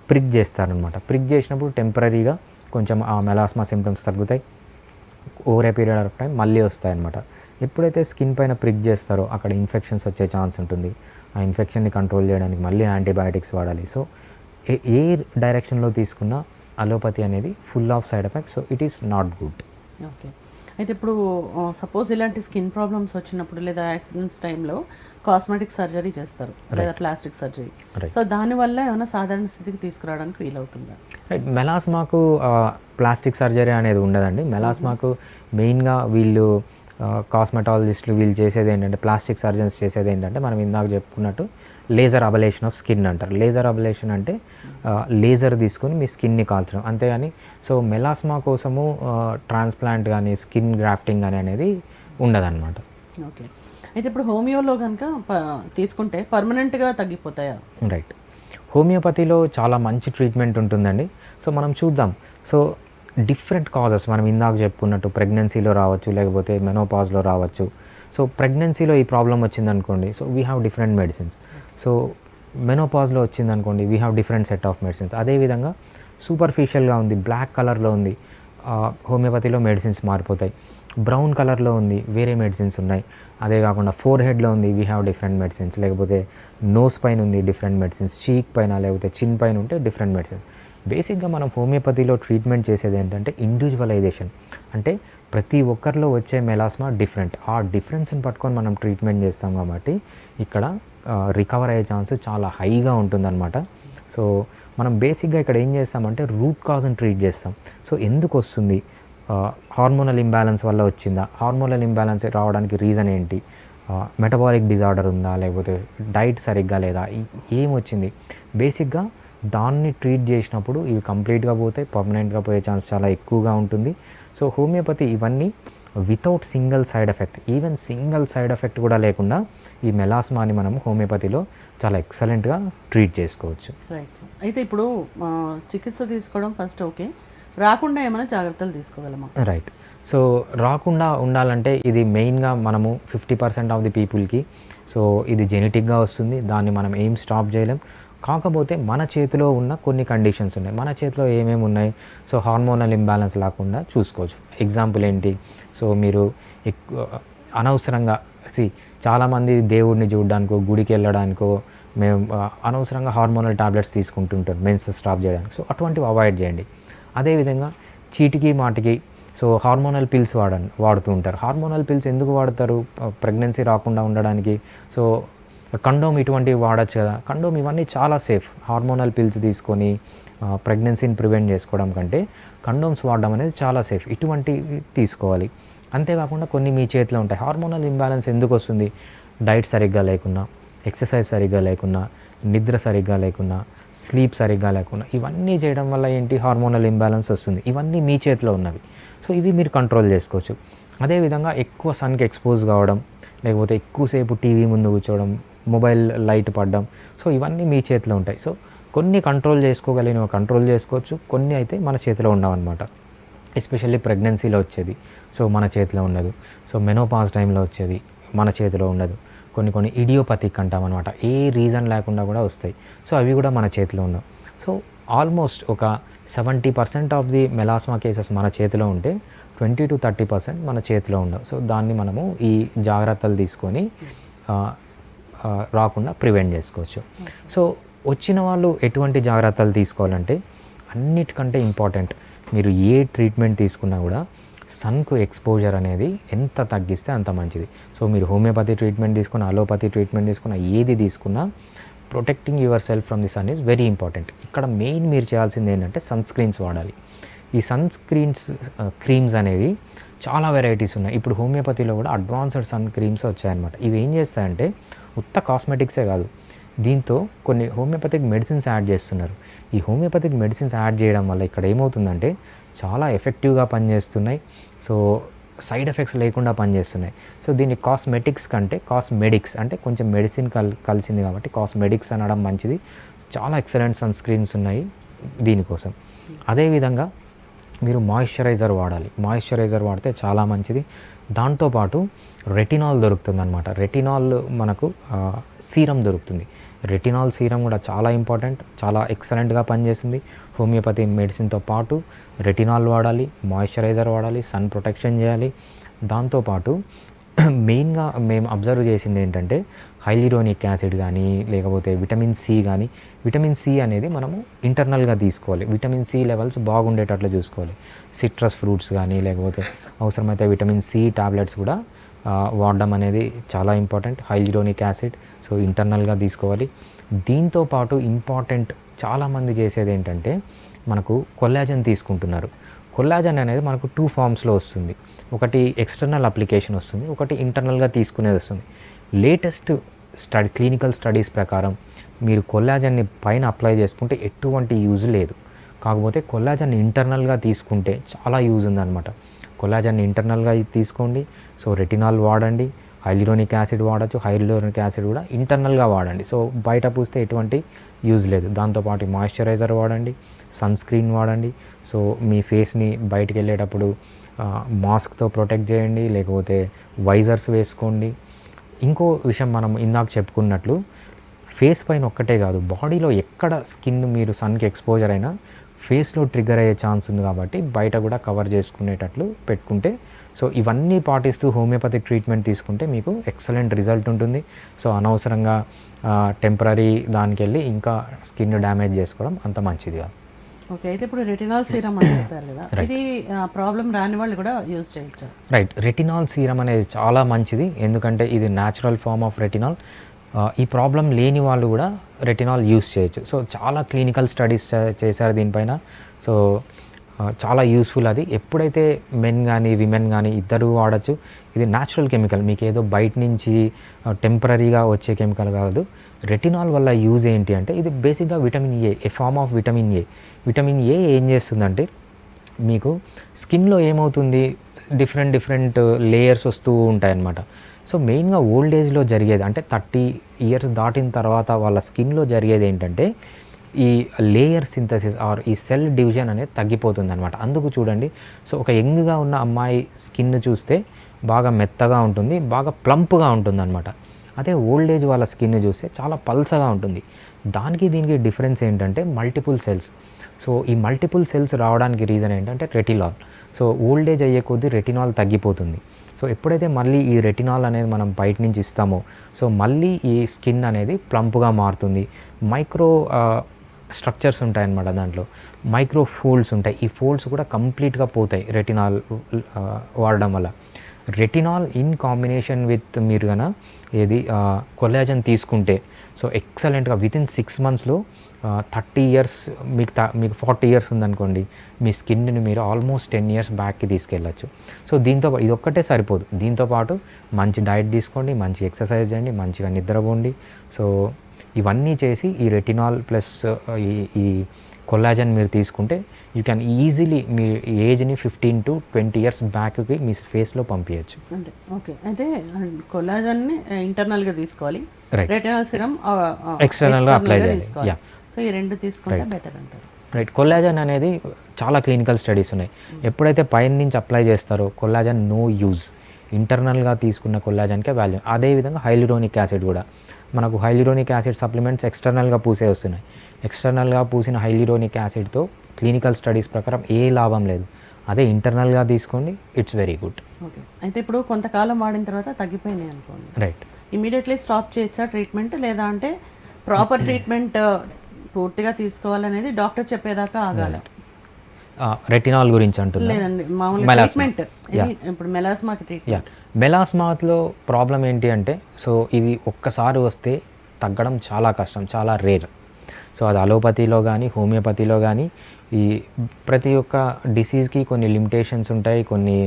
ప్రిక్ చేస్తారనమాట. ప్రిక్ చేసినప్పుడు టెంపరీగా కొంచెం ఆ మెలాస్మా సిమ్టమ్స్ తగ్గుతాయి. Over a period of time మళ్ళీ వస్తాయన్నమాట. ఎప్పుడైతే స్కిన్ పైన ప్రిక్ చేస్తారో అక్కడ ఇన్ఫెక్షన్స్ వచ్చే ఛాన్స్ ఉంటుంది. ఆ ఇన్ఫెక్షన్ని కంట్రోల్ చేయడానికి మళ్ళీ యాంటీబయాటిక్స్ వాడాలి. సో ఏ డైరెక్షన్లో తీసుకున్న అలోపతి అనేది full of side effects. So it is not good. Okay, అయితే ఇప్పుడు సపోజ్ ఇలాంటి స్కిన్ ప్రాబ్లమ్స్ వచ్చినప్పుడు లేదా యాక్సిడెంట్స్ టైంలో కాస్మెటిక్ సర్జరీ చేస్తారు లేదా ప్లాస్టిక్ సర్జరీ, సో దానివల్ల ఏమైనా సాధారణ స్థితికి తీసుకురావడానికి వీలు అవుతుందా? రైట్, మెలాస్మాకు ప్లాస్టిక్ సర్జరీ అనేది ఉండదండి. మెలాస్మాకు మెయిన్గా వీళ్ళు కాస్మెటాలజిస్టులు వీళ్ళు చేసేది ఏంటంటే, ప్లాస్టిక్ సర్జన్స్ చేసేది ఏంటంటే, మనం ఇందాక చెప్పుకున్నట్టు లేజర్ అబలేషన్ ఆఫ్ స్కిన్ అంటారు. లేజర్ అబలేషన్ అంటే లేజర్ తీసుకొని మీ స్కిన్ని కాల్చడం, అంతేగాని సో మెలాస్మా కోసము ట్రాన్స్ప్లాంట్ కానీ స్కిన్ గ్రాఫ్టింగ్ కానీ అనేది ఉండదన్నమాట. ఓకే, అయితే ఇప్పుడు హోమియోలో కనుక తీసుకుంటే పర్మనెంట్గా తగ్గిపోతాయా? రైట్, హోమియోపతిలో చాలా మంచి ట్రీట్మెంట్ ఉంటుందండి. సో మనం చూద్దాం. సో డిఫరెంట్ కాజెస్ మనం ఇందాక చెప్పుకున్నట్టు ప్రెగ్నెన్సీలో రావచ్చు, లేకపోతే మెనోపాజ్లో రావచ్చు. సో ప్రెగ్నెన్సీలో ఈ ప్రాబ్లం వచ్చిందనుకోండి, so we have different medicines. So మెనోపాజ్లో వచ్చిందనుకోండి, we have different set of medicines. అదేవిధంగా సూపర్ఫిషియల్గా ఉంది, బ్లాక్ కలర్లో ఉంది, హోమియోపతిలో మెడిసిన్స్ మారిపోతాయి. బ్రౌన్ కలర్లో ఉంది, వేరే మెడిసిన్స్ ఉన్నాయి. అదే కాకుండా ఫోర్ హెడ్లో ఉంది, వీ హ్యావ్ డిఫరెంట్ మెడిసిన్స్. లేకపోతే నోస్ పైన ఉంది, డిఫరెంట్ మెడిసిన్స్. చీక్ పైన లేకపోతే చిన్ పైన ఉంటే డిఫరెంట్ మెడిసిన్స్. బేసిక్గా మనం హోమియోపతిలో ట్రీట్మెంట్ చేసేది ఏంటంటే ఇండివిజువలైజేషన్. అంటే ప్రతి ఒక్కరిలో వచ్చే మెలాస్మా డిఫరెంట్. ఆ డిఫరెన్స్ని పట్టుకొని మనం ట్రీట్మెంట్ చేస్తాం కాబట్టి ఇక్కడ రికవర్ అయ్యే ఛాన్స్ చాలా హైగా ఉంటుందన్నమాట. సో మనం బేసిక్గా ఇక్కడ ఏం చేస్తామంటే రూట్ కాజ్ని ట్రీట్ చేస్తాం. సో ఎందుకు వస్తుంది, హార్మోనల్ ఇంబ్యాలెన్స్ వల్ల వచ్చిందా, హార్మోనల్ ఇంబ్యాలెన్స్ రావడానికి రీజన్ ఏంటి, మెటబాలిక్ డిజార్డర్ ఉందా, లేకపోతే డైట్ సరిగ్గా లేదా, ఏమొచ్చింది, బేసిక్గా దాన్ని ట్రీట్ చేసినప్పుడు ఇవి కంప్లీట్గా పోతాయి, పర్మనెంట్గా పోయే ఛాన్స్ చాలా ఎక్కువగా ఉంటుంది. సో హోమియోపతి ఇవన్నీ without single side effect, even single side effect కూడా లేకుండా ఈ మెలాస్మాని మనం హోమియోపతిలో చాలా ఎక్సలెంట్గా ట్రీట్ చేసుకోవచ్చు. రైట్, అయితే ఇప్పుడు చికిత్స తీసుకోవడం ఫస్ట్ ఓకే, రాకుండా ఏమైనా జాగ్రత్తలు తీసుకోగలమా? రైట్, సో రాకుండా ఉండాలంటే ఇది మెయిన్గా మనము 50% ఆఫ్ ది పీపుల్కి సో ఇది జెనెటిక్గా వస్తుంది, దాన్ని మనం ఏం స్టాప్ చేయలేం. కాకపోతే మన చేతిలో ఉన్న కొన్ని కండిషన్స్ ఉన్నాయి. మన చేతిలో ఏమేమి ఉన్నాయి, సో హార్మోనల్ ఇంబ్యాలెన్స్ లేకుండా చూసుకోవచ్చు. ఎగ్జాంపుల్ ఏంటి, సో మీరు అనవసరంగా చాలామంది దేవుడిని చూడడానికో గుడికి వెళ్ళడానికో మేము అనవసరంగా హార్మోనల్ టాబ్లెట్స్ తీసుకుంటుంటారు మెన్సెస్ స్టాప్ చేయడానికి. సో అటువంటివి అవాయిడ్ చేయండి. అదేవిధంగా చీటికి మాటికి సో హార్మోనల్ పిల్స్ వాడుతూ ఉంటారు. హార్మోనల్ పిల్స్ ఎందుకు వాడతారు, ప్రెగ్నెన్సీ రాకుండా ఉండడానికి. సో కండోమ్ ఇటువంటివి వాడచ్చు కదా, కండోమ్ ఇవన్నీ చాలా సేఫ్. హార్మోనల్ పిల్స్ తీసుకొని ప్రెగ్నెన్సీని ప్రివెంట్ చేసుకోవడం కంటే కండోమ్స్ వాడడం అనేది చాలా సేఫ్. ఇటువంటివి తీసుకోవాలి. అంతేకాకుండా కొన్ని మీ చేతిలో ఉంటాయి. హార్మోనల్ ఇంబ్యాలెన్స్ ఎందుకు వస్తుంది, డైట్ సరిగ్గా లేకున్నా, ఎక్సర్సైజ్ సరిగ్గా లేకున్నా, నిద్ర సరిగ్గా లేకున్నా, స్లీప్ సరిగ్గా లేకున్నా, ఇవన్నీ చేయడం వల్ల ఏంటి హార్మోనల్ ఇంబ్యాలెన్స్ వస్తుంది. ఇవన్నీ మీ చేతిలో ఉన్నవి. సో ఇవి మీరు కంట్రోల్ చేసుకోవచ్చు. అదేవిధంగా ఎక్కువ సన్కి ఎక్స్పోజ్ కావడం, లేకపోతే ఎక్కువసేపు టీవీ ముందు కూర్చోవడం, మొబైల్ లైట్ పడడం, సో ఇవన్నీ మీ చేతిలో ఉంటాయి. సో కొన్ని కంట్రోల్ చేసుకోగలిగినవి కంట్రోల్ చేసుకోవచ్చు, కొన్ని అయితే మన చేతిలో ఉండవన్నమాట. ఎస్పెషల్లీ ప్రెగ్నెన్సీలో వచ్చేది సో మన చేతిలో ఉండదు. సో మెనోపాజ్ టైంలో వచ్చేది మన చేతిలో ఉండదు. కొన్ని ఇడియోపతిక్ అంటామన్నమాట, ఏ రీజన్ లేకుండా కూడా వస్తాయి. సో అవి కూడా మన చేతిలో ఉండవు. సో ఆల్మోస్ట్ ఒక 70% ఆఫ్ ది మెలాస్మా కేసెస్ మన చేతిలో ఉంటే 20-30% మన చేతిలో ఉండవు. సో దాన్ని మనము ఈ జాగ్రత్తలు తీసుకొని రాకుండా ప్రివెంట్ చేసుకోవచ్చు. సో వచ్చిన వాళ్ళు ఎటువంటి జాగ్రత్తలు తీసుకోవాలంటే, అన్నిటికంటే ఇంపార్టెంట్, మీరు ఏ ట్రీట్మెంట్ తీసుకున్నా కూడా సన్కు ఎక్స్పోజర్ అనేది ఎంత తగ్గిస్తే అంత మంచిది. సో మీరు హోమియోపతి ట్రీట్మెంట్ తీసుకున్నా, అలోపతి ట్రీట్మెంట్ తీసుకున్నా, ఏది తీసుకున్నా protecting yourself from the sun is very important. ఇక్కడ మెయిన్ మీరు చేయాల్సింది ఏంటంటే సన్ స్క్రీన్స్ వాడాలి. ఈ సన్ స్క్రీన్స్ క్రీమ్స్ అనేవి చాలా వెరైటీస్ ఉన్నాయి. ఇప్పుడు హోమియోపతిలో కూడా అడ్వాన్స్డ్ సన్ క్రీమ్స్ వచ్చాయన్నమాట. ఇవి ఏం చేస్తాయంటే ఉత్త కాస్మెటిక్సే కాదు, దీంతో కొన్ని హోమియోపతిక్ మెడిసిన్స్ యాడ్ చేస్తున్నారు. ఈ హోమియోపతిక్ మెడిసిన్స్ యాడ్ చేయడం వల్ల ఇక్కడ ఏమవుతుందంటే చాలా ఎఫెక్టివ్గా పనిచేస్తున్నాయి. సో సైడ్ ఎఫెక్ట్స్ లేకుండా పనిచేస్తున్నాయి. సో దీన్ని కాస్మెటిక్స్ కంటే కాస్మెడిక్స్ అంటే కొంచెం మెడిసిన్ కలిసింది కాబట్టి కాస్మెడిక్స్ అనడం మంచిది. చాలా ఎక్సలెంట్ సన్ స్క్రీన్స్ ఉన్నాయి దీనికోసం. అదేవిధంగా మీరు మాయిశ్చరైజర్ వాడాలి. మాయిశ్చరైజర్ వాడితే చాలా మంచిది. దాంతోపాటు రెటినాల్ దొరుకుతుందన్నమాట. రెటినాల్ మనకు సీరం దొరుకుతుంది. రెటినాల్ సీరం కూడా చాలా ఇంపార్టెంట్, చాలా ఎక్సలెంట్గా పనిచేస్తుంది. హోమియోపతి మెడిసిన్తో పాటు రెటినాల్ వాడాలి, మాయిశ్చరైజర్ వాడాలి, సన్ ప్రొటెక్షన్ చేయాలి. దాంతోపాటు మెయిన్గా మేము అబ్జర్వ్ చేసింది ఏంటంటే హైలిరోనిక్ యాసిడ్ కానీ లేకపోతే విటమిన్ సి కానీ, విటమిన్ సి అనేది మనము ఇంటర్నల్గా తీసుకోవాలి. విటమిన్ సి లెవెల్స్ బాగుండేటట్లు చూసుకోవాలి. సిట్రస్ ఫ్రూట్స్ కానీ లేకపోతే అవసరమైతే విటమిన్ సి టాబ్లెట్స్ కూడా వాడడం అనేది చాలా ఇంపార్టెంట్. హైలిరోనిక్ యాసిడ్ సో ఇంటర్నల్గా తీసుకోవాలి. దీంతోపాటు ఇంపార్టెంట్ చాలామంది చేసేది ఏంటంటే మనకు కొల్లాజన్ తీసుకుంటున్నారు. కొల్లాజన్ అనేది మనకు 2 ఫామ్స్లో వస్తుంది. ఒకటి ఎక్స్టర్నల్ అప్లికేషన్ వస్తుంది, ఒకటి ఇంటర్నల్గా తీసుకునేది వస్తుంది. లేటెస్ట్ క్లినికల్ స్టడీస్ ప్రకారం మీరు కొల్లాజన్ని పైన అప్లై చేసుకుంటే ఎటువంటి యూజ్ లేదు. కాకపోతే కొల్లాజన్ ఇంటర్నల్గా తీసుకుంటే చాలా యూజ్ ఉందన్నమాట. కొల్లాజన్ ఇంటర్నల్గా తీసుకోండి. సో రెటినాల్ వాడండి, హైలిరోనిక్ యాసిడ్ వాడచ్చు. హైలిరోనిక్ యాసిడ్ కూడా ఇంటర్నల్గా వాడండి. సో బయట పూస్తే ఎటువంటి యూజ్ లేదు. దాంతోపాటు మాయిశ్చరైజర్ వాడండి, సన్ స్క్రీన్ వాడండి. సో మీ ఫేస్ని బయటికి వెళ్ళేటప్పుడు మాస్క్తో ప్రొటెక్ట్ చేయండి, లేకపోతే వైజర్స్ వేసుకోండి. ఇంకో విషయం మనం ఇందాక చెప్పుకున్నట్లు ఫేస్ పైన ఒక్కటే కాదు, బాడీలో ఎక్కడ స్కిన్ మీరు సన్కి ఎక్స్పోజర్ అయినా ఫేస్లో ట్రిగ్గర్ అయ్యే ఛాన్స్ ఉంది కాబట్టి బయట కూడా కవర్ చేసుకునేటట్లు పెట్టుకుంటే, సో ఇవన్నీ పాటిస్తూ హోమియోపతిక్ ట్రీట్మెంట్ తీసుకుంటే మీకు ఎక్సలెంట్ రిజల్ట్ ఉంటుంది. సో అనవసరంగా టెంపరీ దానికి వెళ్ళి ఇంకా స్కిన్ డ్యామేజ్ చేసుకోవడం అంత మంచిది కాదు. ఓకే, అయితే ఇప్పుడు రెటినాల్ సీరం అని చెప్పారు కదా, ఇది ప్రాబ్లం రాని వాళ్ళు కూడా యూజ్ చేయొచ్చు? రైట్, రెటినాల్ సీరం అనేది చాలా మంచిది. ఎందుకంటే ఇది న్యాచురల్ ఫామ్ ఆఫ్ రెటినాల్. ఈ ప్రాబ్లం లేని వాళ్ళు కూడా రెటినాల్ యూస్ చేయొచ్చు. సో చాలా క్లినికల్ స్టడీస్ చేశారు దీనిపైన. సో చాలా యూస్ఫుల్ అది. ఎప్పుడైతే మెన్ కానీ విమెన్ కానీ ఇద్దరు వాడచ్చు. ఇది న్యాచురల్ కెమికల్, మీకు ఏదో బయట నుంచి టెంపరీగా వచ్చే కెమికల్ కాదు. రెటినాల్ వల్ల యూజ్ ఏంటి అంటే ఇది బేసిక్గా vitamin A form of vitamin A. Vitamin A ఏం చేస్తుందంటే మీకు స్కిన్లో ఏమవుతుంది, డిఫరెంట్ లేయర్స్ వస్తూ ఉంటాయన్నమాట. సో మెయిన్గా ఓల్డ్ ఏజ్లో జరిగేది అంటే 30 ఇయర్స్ దాటిన తర్వాత వాళ్ళ స్కిన్లో జరిగేది ఏంటంటే ఈ లేయర్ సింథసిస్ ఆర్ ఈ సెల్ డివిజన్ అనేది తగ్గిపోతుంది అనమాట. అందుకు చూడండి, సో ఒక యంగ్గా ఉన్న అమ్మాయి స్కిన్ చూస్తే బాగా మెత్తగా ఉంటుంది, బాగా ప్లంప్గా ఉంటుంది అనమాట. అదే ఓల్డ్ ఏజ్ వాళ్ళ స్కిన్ చూస్తే చాలా పల్సగా ఉంటుంది. దానికి దీనికి డిఫరెన్స్ ఏంటంటే మల్టిపుల్ సెల్స్. సో ఈ మల్టిపుల్ సెల్స్ రావడానికి రీజన్ ఏంటంటే రెటినాల్. సో ఓల్డ్ ఏజ్ అయ్యే కొద్దీ రెటినాల్ తగ్గిపోతుంది. సో ఎప్పుడైతే మళ్ళీ ఈ రెటినాల్ అనేది మనం బయట నుంచి ఇస్తామో సో మళ్ళీ ఈ స్కిన్ అనేది ప్లంప్గా మారుతుంది. మైక్రో స్ట్రక్చర్స్ ఉంటాయన్నమాట, దాంట్లో మైక్రో ఫోల్డ్స్ ఉంటాయి. ఈ ఫోల్డ్స్ కూడా కంప్లీట్గా పోతాయి రెటినాల్ వాడడం వల్ల. రెటినాల్ ఇన్ కాంబినేషన్ విత్ మీరు కన్నా ఏది కొల్లాజన్ తీసుకుంటే సో ఎక్సలెంట్గా వితిన్ 6 monthsలో 30 years మీకు 40 years ఉందనుకోండి, మీ స్కిన్ని మీరు ఆల్మోస్ట్ 10 years బ్యాక్కి తీసుకెళ్ళచ్చు. సో దీంతో ఇది ఒక్కటే సరిపోదు, దీంతోపాటు మంచి డైట్ తీసుకోండి, మంచి ఎక్సర్సైజ్ చేయండి, మంచిగా నిద్రపోండి. సో ఇవన్నీ చేసి ఈ రెటినాల్ ప్లస్ ఈ కొల్లాజన్ మీరు తీసుకుంటే యూ క్యాన్ ఈజీలీ మీ ఏజ్ని 15 to 20 years బ్యాక్కి మీ ఫేస్లో పంపించచ్చు. అంటే ఓకే, అయితే కొల్లాజన్ని ఇంటర్నల్గా తీసుకోవాలి, Right. రెటినాల్ సిరం ఎక్స్టర్నల్గా అప్లై చేయాలి. తీసుకోవాలి. సో ఈ రెండు తీసుకుంటే బెటర్ అంటారు. రైట్. కొల్లాజన్ అనేది చాలా క్లినికల్ స్టడీస్ ఉన్నాయి. ఎప్పుడైతే పైన నుంచి అప్లై చేస్తారో కొల్లాజన్ నో యూజ్, ఇంటర్నల్గా తీసుకున్న కొల్లాజన్కే వాల్యూ. అదేవిధంగా హైల్యూరోనిక్ యాసిడ్ కూడా మనకు హైల్యూరోనిక్ యాసిడ్ సప్లిమెంట్స్ ఎక్స్టర్నల్గా పూసే వస్తున్నాయి. ఎక్స్టర్నల్గా పూసిన హైల్యూరోనిక్ యాసిడ్తో క్లినికల్ స్టడీస్ ప్రకారం ఏ లాభం లేదు. అదే ఇంటర్నల్గా తీసుకోండి, ఇట్స్ వెరీ గుడ్. ఓకే, అయితే ఇప్పుడు కొంతకాలం వాడిన తర్వాత తగ్గిపోయినాయి అనుకోండి, రైట్, ఇమీడియట్లీ స్టాప్ చేయొచ్చా ట్రీట్మెంట్, లేదా అంటే ప్రాపర్ ట్రీట్మెంట్ పూర్తిగా తీసుకోవాలనేది డాక్టర్ చెప్పేదాకా ఆగాలి? రెటినాల్ గురించి అంటున్నా, లేదండి మామూలు మెలాస్మా. ట్రీట్మెంట్ ఇప్పుడు మెలాస్మాకి ట్రీట్మెంట్. మెలాస్మాలో ప్రాబ్లం ఏంటి అంటే సో ఇది ఒక్కసారి వస్తే తగ్గడం చాలా కష్టం, చాలా రేర్. సో అది అలోపతిలో కానీ హోమియోపతిలో కానీ ఈ ప్రతి ఒక్క డిసీజ్కి కొన్ని లిమిటేషన్స్ ఉంటాయి, కొన్ని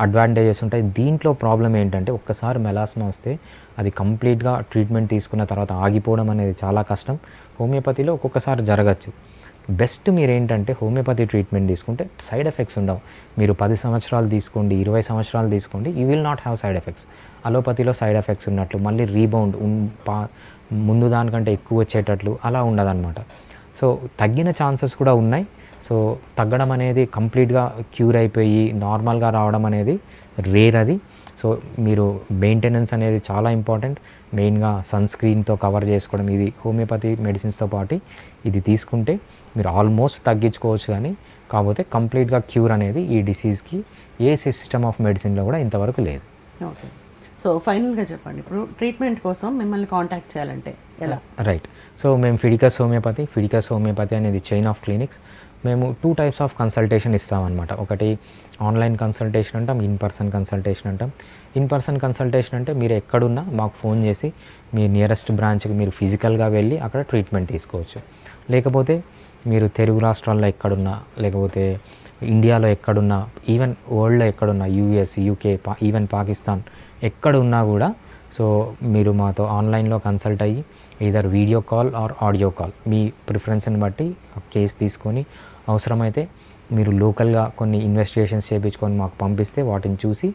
అడ్వాంటేజెస్ ఉంటాయి. దీంట్లో ప్రాబ్లం ఏంటంటే ఒక్కసారి మెలాస్మా వస్తే అది కంప్లీట్గా ట్రీట్మెంట్ తీసుకున్న తర్వాత ఆగిపోవడం అనేది చాలా కష్టం. హోమియోపతిలో ఒక్కొక్కసారి జరగచ్చు. బెస్ట్ మీరు ఏంటంటే హోమియోపతి ట్రీట్మెంట్ తీసుకుంటే సైడ్ ఎఫెక్ట్స్ ఉండవు. మీరు 10 సంవత్సరాలు తీసుకోండి, 20 సంవత్సరాలు తీసుకోండి, you will not have side effects. అలోపతిలో సైడ్ ఎఫెక్ట్స్ ఉన్నట్లు మళ్ళీ రీబౌండ్ ముందు దానికంటే ఎక్కువ వచ్చేటట్లు అలా ఉండదన్నమాట. సో తగ్గిన ఛాన్సెస్ కూడా ఉన్నాయి. సో తగ్గడం అనేది కంప్లీట్గా క్యూర్ అయిపోయి నార్మల్గా రావడం అనేది రేర్ అది. సో మీరు మెయింటెనెన్స్ అనేది చాలా ఇంపార్టెంట్. మెయిన్గా సన్ స్క్రీన్తో కవర్ చేసుకోవడం, ఇది హోమియోపతి మెడిసిన్స్తో పాటు ఇది తీసుకుంటే మీరు ఆల్మోస్ట్ తగ్గించుకోవచ్చు. కానీ కాకపోతే కంప్లీట్గా క్యూర్ అనేది ఈ డిసీజ్కి ఏ సిస్టమ్ ఆఫ్ మెడిసిన్లో కూడా ఇంతవరకు లేదు. ఓకే, సో ఫైనల్గా చెప్పండి, ఇప్పుడు ట్రీట్మెంట్ కోసం మిమ్మల్ని కాంటాక్ట్ చేయాలంటే ఎలా? రైట్. సో మేము ఫిడికస్ హోమియోపతి అనేది చైన్ ఆఫ్ క్లినిక్స్. మేము 2 types ఆఫ్ కన్సల్టేషన్ ఇస్తామన్నమాట. ఒకటి ఆన్లైన్ కన్సల్టేషన్ అంటాం, ఇన్ పర్సన్ కన్సల్టేషన్ అంటాం. ఇన్ పర్సన్ కన్సల్టేషన్ అంటే మీరు ఎక్కడున్నా మాకు ఫోన్ చేసి మీ నియరెస్ట్ బ్రాంచ్కి మీరు ఫిజికల్గా వెళ్ళి అక్కడ ట్రీట్మెంట్ తీసుకోవచ్చు. లేకపోతే మీరు తెలుగు రాష్ట్రాల్లో ఎక్కడున్నా, లేకపోతే ఇండియాలో ఎక్కడున్నా, ఈవెన్ వరల్డ్లో ఎక్కడున్నా, యూఎస్, యూకే, ఈవెన్ పాకిస్తాన్ ఎక్కడున్నా కూడా సో మీరు మాతో ఆన్లైన్లో కన్సల్ట్ అయ్యి either video call or audio call మీ ప్రిఫరెన్స్ని బట్టి కేసు తీసుకొని అవసరమైతే మీరు లోకల్గా కొన్ని ఇన్వెస్టిగేషన్స్ చేయించుకొని మాకు పంపిస్తే వాటిని చూసి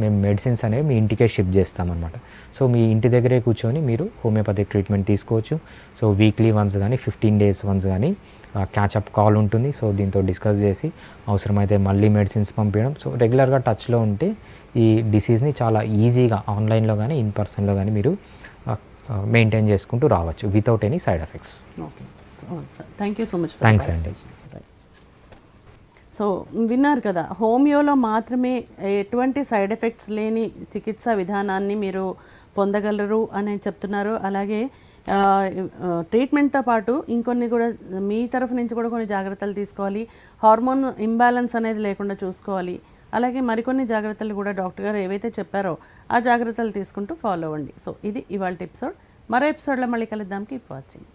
మేము మెడిసిన్స్ అనేవి మీ ఇంటికే షిప్ చేస్తామన్నమాట. సో మీ ఇంటి దగ్గరే కూర్చొని మీరు హోమియోపతిక్ ట్రీట్మెంట్ తీసుకోవచ్చు. సో వీక్లీ వన్స్ కానీ 15 days వన్స్ కానీ క్యాచప్ కాల్ ఉంటుంది. సో దీంతో డిస్కస్ చేసి అవసరమైతే మళ్ళీ మెడిసిన్స్ పంపించడం. సో రెగ్యులర్గా టచ్లో ఉంటే ఈ డిసీజ్ని చాలా ఈజీగా ఆన్లైన్లో కానీ ఇన్ పర్సన్లో కానీ మీరు మెయింటైన్ చేసుకుంటూ రావచ్చు without any side effects. Okay, thank you so much. Thanks అండి. సో విన్నారు కదా, హోమియోలో మాత్రమే ఎటువంటి సైడ్ ఎఫెక్ట్స్ లేని చికిత్సా విధానాన్ని మీరు పొందగలరు అని చెప్తున్నారు. అలాగే ట్రీట్మెంట్తో పాటు ఇంకొన్ని కూడా మీ తరఫు నుంచి కూడా కొన్ని జాగ్రత్తలు తీసుకోవాలి, హార్మోన్ ఇంబ్యాలెన్స్ అనేది లేకుండా చూసుకోవాలి. అలాగే మరికొన్ని జాగ్రత్తలు కూడా డాక్టర్ గారు ఏవైతే చెప్పారో ఆ జాగ్రత్తలు తీసుకుంటూ ఫాలో అవ్వండి. సో ఇది ఇవాళ ఎపిసోడ్. మరో ఎపిసోడ్లో మళ్ళీ కలుద్దాం. Keep watching.